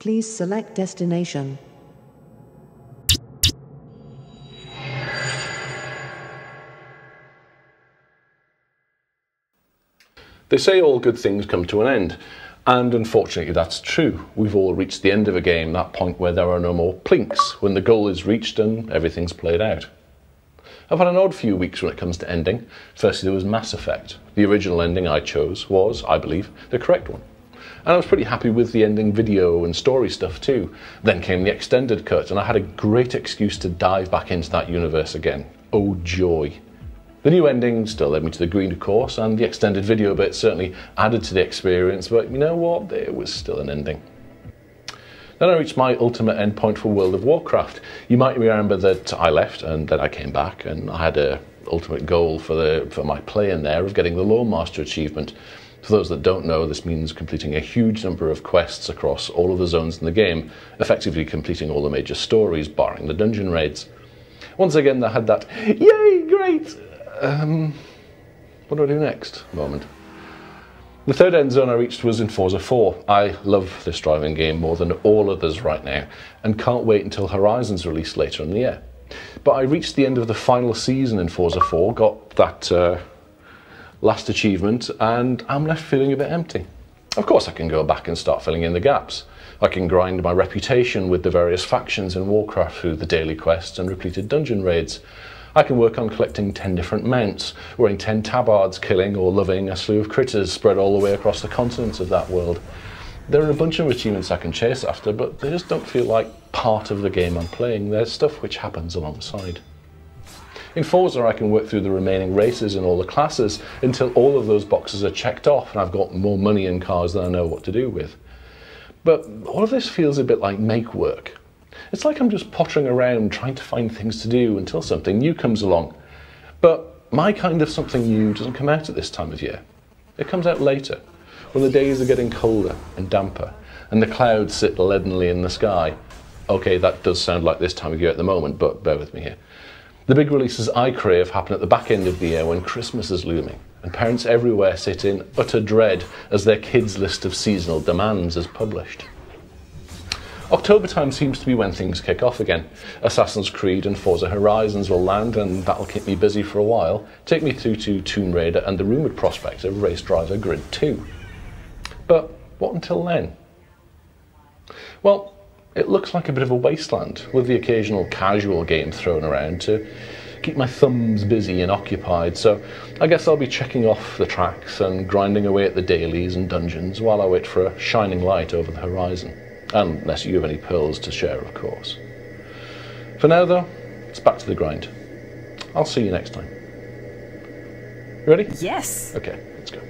Please select destination. They say all good things come to an end, and unfortunately that's true. We've all reached the end of a game, that point where there are no more plinks, when the goal is reached and everything's played out. I've had an odd few weeks when it comes to ending. Firstly, there was Mass Effect. The original ending I chose was, I believe, the correct one. And I was pretty happy with the ending video and story stuff too. Then came the extended cut, and I had a great excuse to dive back into that universe again. Oh joy. The new ending still led me to the green course, and the extended video bit certainly added to the experience, but you know what, there was still an ending. Then I reached my ultimate endpoint for World of Warcraft. You might remember that I left and then I came back, and I had an ultimate goal for my play in there of getting the Lore Master achievement. For those that don't know, this means completing a huge number of quests across all of the zones in the game, effectively completing all the major stories, barring the dungeon raids. Once again, I had that, yay, great! What do I do next moment? The third end zone I reached was in Forza IV. I love this driving game more than all others right now, and can't wait until Horizon's released later in the year. But I reached the end of the final season in Forza IV, got that last achievement, and I'm left feeling a bit empty. Of course I can go back and start filling in the gaps. I can grind my reputation with the various factions in Warcraft through the daily quests and repeated dungeon raids. I can work on collecting 10 different mounts, wearing 10 tabards, killing or loving a slew of critters spread all the way across the continents of that world. There are a bunch of achievements I can chase after, but they just don't feel like part of the game I'm playing. There's stuff which happens alongside. In Forza I can work through the remaining races in all the classes until all of those boxes are checked off and I've got more money in cars than I know what to do with. But all of this feels a bit like make work. It's like I'm just pottering around trying to find things to do until something new comes along. But my kind of something new doesn't come out at this time of year. It comes out later, when the days are getting colder and damper, and the clouds sit leadenly in the sky. Okay, that does sound like this time of year at the moment, but bear with me here. The big releases I crave happen at the back end of the year when Christmas is looming, and parents everywhere sit in utter dread as their kids' list of seasonal demands is published. October time seems to be when things kick off again. Assassin's Creed and Forza Horizons will land, and that'll keep me busy for a while, take me through to Tomb Raider and the rumoured prospect of Race Driver Grid 2. But what until then? Well, it looks like a bit of a wasteland, with the occasional casual game thrown around to keep my thumbs busy and occupied, so I guess I'll be checking off the tracks and grinding away at the dailies and dungeons while I wait for a shining light over the horizon. Unless you have any pearls to share, of course. For now, though, it's back to the grind. I'll see you next time. Ready? Yes. Okay, let's go.